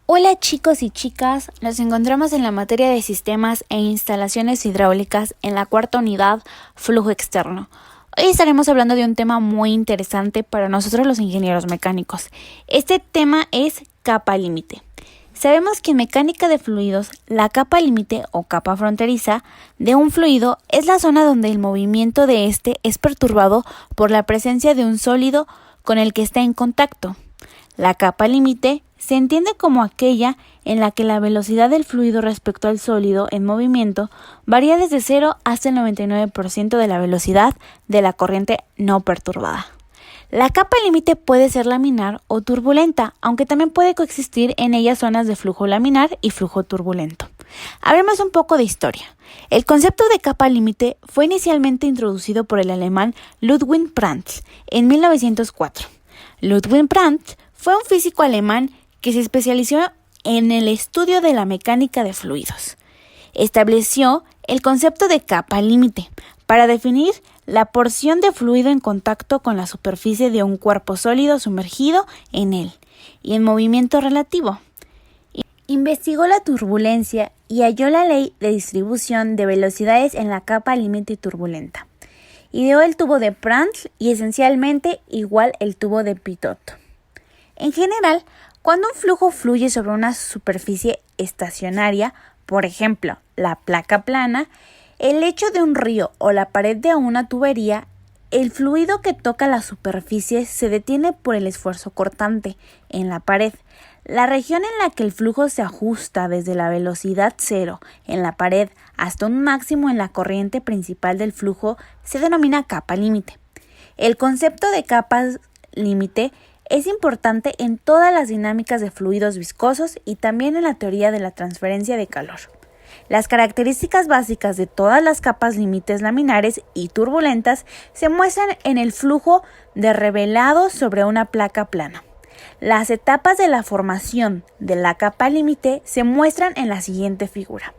Hola chicos y chicas, nos encontramos en la materia de sistemas e instalaciones hidráulicas en la cuarta unidad, flujo externo. Hoy estaremos hablando de un tema muy interesante para nosotros los ingenieros mecánicos. Este tema es capa límite. Sabemos que en mecánica de fluidos, la capa límite o capa fronteriza de un fluido es la zona donde el movimiento de este es perturbado por la presencia de un sólido con el que está en contacto. La capa límite se entiende como aquella en la que la velocidad del fluido respecto al sólido en movimiento varía desde 0 hasta el 99% de la velocidad de la corriente no perturbada. La capa límite puede ser laminar o turbulenta, aunque también puede coexistir en ella zonas de flujo laminar y flujo turbulento. Hablemos un poco de historia. El concepto de capa límite fue inicialmente introducido por el alemán Ludwig Prandtl en 1904. Ludwig Prandtl fue un físico alemán que se especializó en el estudio de la mecánica de fluidos. Estableció el concepto de capa límite para definir la porción de fluido en contacto con la superficie de un cuerpo sólido sumergido en él y en movimiento relativo. Investigó la turbulencia y halló la ley de distribución de velocidades en la capa límite turbulenta. Ideó el tubo de Prandtl y esencialmente igual el tubo de Pitot. En general, cuando un flujo fluye sobre una superficie estacionaria, por ejemplo, la placa plana, el lecho de un río o la pared de una tubería, el fluido que toca la superficie se detiene por el esfuerzo cortante en la pared. La región en la que el flujo se ajusta desde la velocidad 0 en la pared hasta un máximo en la corriente principal del flujo se denomina capa límite. El concepto de capas límite es importante en todas las dinámicas de fluidos viscosos y también en la teoría de la transferencia de calor. Las características básicas de todas las capas límites laminares y turbulentas se muestran en el flujo de revelado sobre una placa plana. Las etapas de la formación de la capa límite se muestran en la siguiente figura.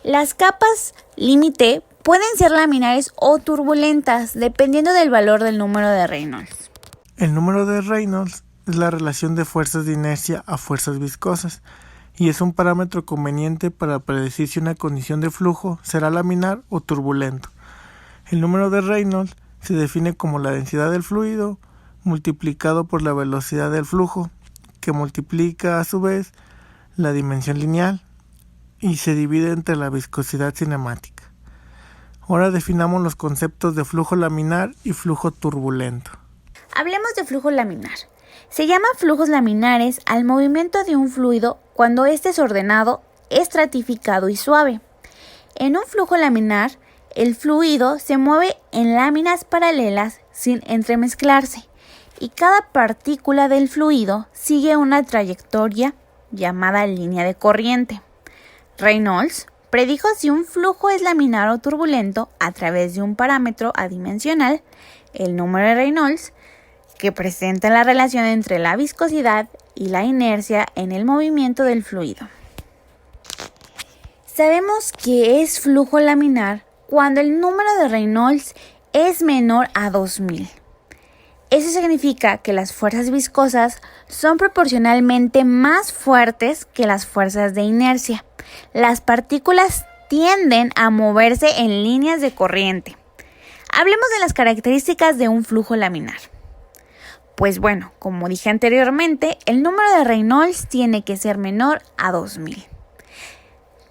Las capas límite pueden ser laminares o turbulentas dependiendo del valor del número de Reynolds. El número de Reynolds es la relación de fuerzas de inercia a fuerzas viscosas y es un parámetro conveniente para predecir si una condición de flujo será laminar o turbulento. El número de Reynolds se define como la densidad del fluido multiplicado por la velocidad del flujo, que multiplica a su vez la dimensión lineal y se divide entre la viscosidad cinemática. Ahora definamos los conceptos de flujo laminar y flujo turbulento. Hablemos de flujo laminar. Se llama flujos laminares al movimiento de un fluido cuando éste es ordenado, estratificado y suave. En un flujo laminar, el fluido se mueve en láminas paralelas sin entremezclarse y cada partícula del fluido sigue una trayectoria llamada línea de corriente. Reynolds predijo si un flujo es laminar o turbulento a través de un parámetro adimensional, el número de Reynolds, que presenta la relación entre la viscosidad y la inercia en el movimiento del fluido. Sabemos que es flujo laminar cuando el número de Reynolds es menor a 2000. Eso significa que las fuerzas viscosas son proporcionalmente más fuertes que las fuerzas de inercia. Las partículas tienden a moverse en líneas de corriente. Hablemos de las características de un flujo laminar. Pues bueno, como dije anteriormente, el número de Reynolds tiene que ser menor a 2000.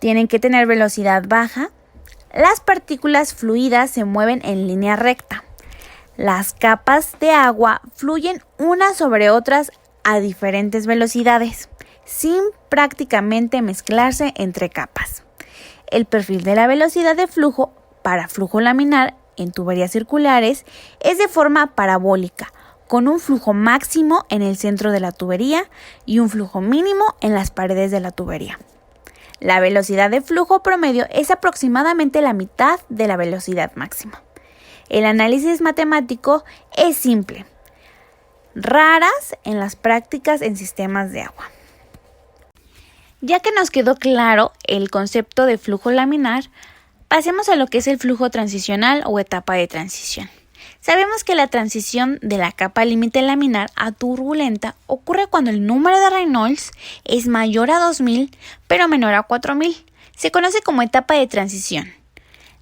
Tienen que tener velocidad baja. Las partículas fluidas se mueven en línea recta. Las capas de agua fluyen unas sobre otras a diferentes velocidades, sin prácticamente mezclarse entre capas. El perfil de la velocidad de flujo para flujo laminar en tuberías circulares es de forma parabólica, con un flujo máximo en el centro de la tubería y un flujo mínimo en las paredes de la tubería. La velocidad de flujo promedio es aproximadamente la mitad de la velocidad máxima. El análisis matemático es simple, raras en las prácticas en sistemas de agua. Ya que nos quedó claro el concepto de flujo laminar, pasemos a lo que es el flujo transicional o etapa de transición. Sabemos que la transición de la capa límite laminar a turbulenta ocurre cuando el número de Reynolds es mayor a 2000 pero menor a 4000. Se conoce como etapa de transición.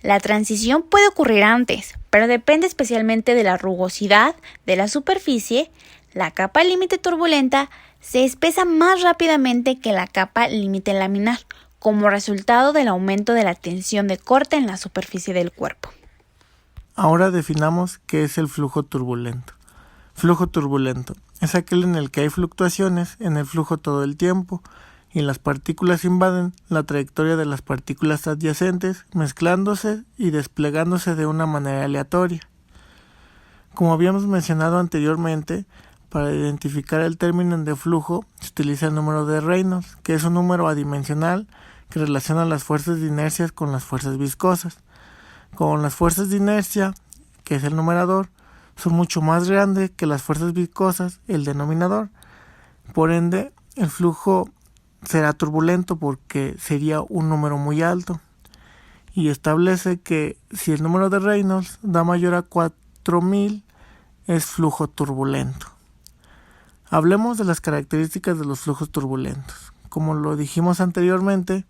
La transición puede ocurrir antes, pero depende especialmente de la rugosidad de la superficie. La capa límite turbulenta se espesa más rápidamente que la capa límite laminar, como resultado del aumento de la tensión de corte en la superficie del cuerpo. Ahora definamos qué es el flujo turbulento. Flujo turbulento es aquel en el que hay fluctuaciones en el flujo todo el tiempo y las partículas invaden la trayectoria de las partículas adyacentes, mezclándose y desplegándose de una manera aleatoria. Como habíamos mencionado anteriormente, para identificar el término de flujo se utiliza el número de Reynolds, que es un número adimensional que relaciona las fuerzas de inercia con las fuerzas viscosas. Con las fuerzas de inercia, que es el numerador, son mucho más grandes que las fuerzas viscosas, el denominador. Por ende, el flujo será turbulento porque sería un número muy alto. Y establece que si el número de Reynolds da mayor a 4000, es flujo turbulento. Hablemos de las características de los flujos turbulentos. Como lo dijimos anteriormente,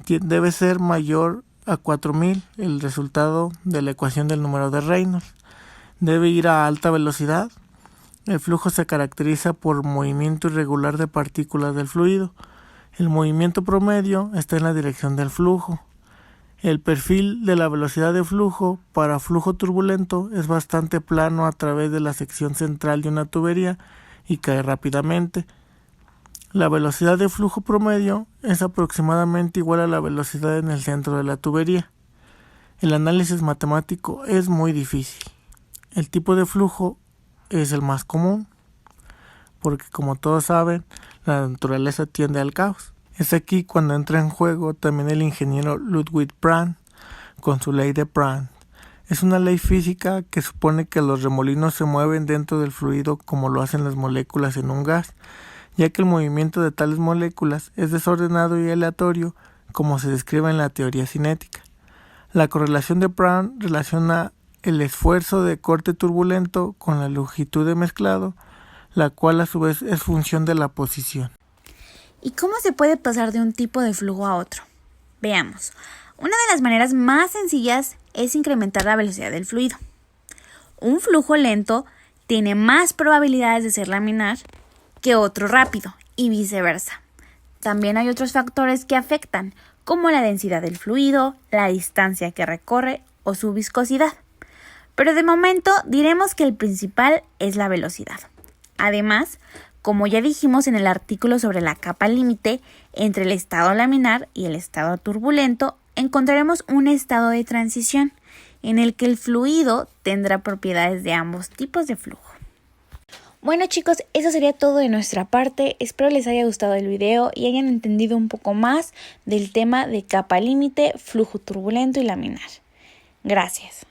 debe ser mayor a 4000 el resultado de la ecuación del número de Reynolds. Debe ir a alta velocidad. El flujo se caracteriza por movimiento irregular de partículas del fluido. El movimiento promedio está en la dirección del flujo. El perfil de la velocidad de flujo para flujo turbulento es bastante plano a través de la sección central de una tubería y cae rápidamente. La velocidad de flujo promedio es aproximadamente igual a la velocidad en el centro de la tubería. El análisis matemático es muy difícil. El tipo de flujo es el más común, porque como todos saben, la naturaleza tiende al caos. Es aquí cuando entra en juego también el ingeniero Ludwig Prandtl con su ley de Prandtl. Es una ley física que supone que los remolinos se mueven dentro del fluido como lo hacen las moléculas en un gas, ya que el movimiento de tales moléculas es desordenado y aleatorio, como se describe en la teoría cinética. La correlación de Prandtl relaciona el esfuerzo de corte turbulento con la longitud de mezclado, la cual a su vez es función de la posición. ¿Y cómo se puede pasar de un tipo de flujo a otro? Veamos. Una de las maneras más sencillas es incrementar la velocidad del fluido. Un flujo lento tiene más probabilidades de ser laminar que otro rápido y viceversa. También hay otros factores que afectan, como la densidad del fluido, la distancia que recorre o su viscosidad. Pero de momento diremos que el principal es la velocidad. Además, como ya dijimos en el artículo sobre la capa límite, entre el estado laminar y el estado turbulento, encontraremos un estado de transición en el que el fluido tendrá propiedades de ambos tipos de flujo. Bueno chicos, eso sería todo de nuestra parte. Espero les haya gustado el video y hayan entendido un poco más del tema de capa límite, flujo turbulento y laminar. Gracias.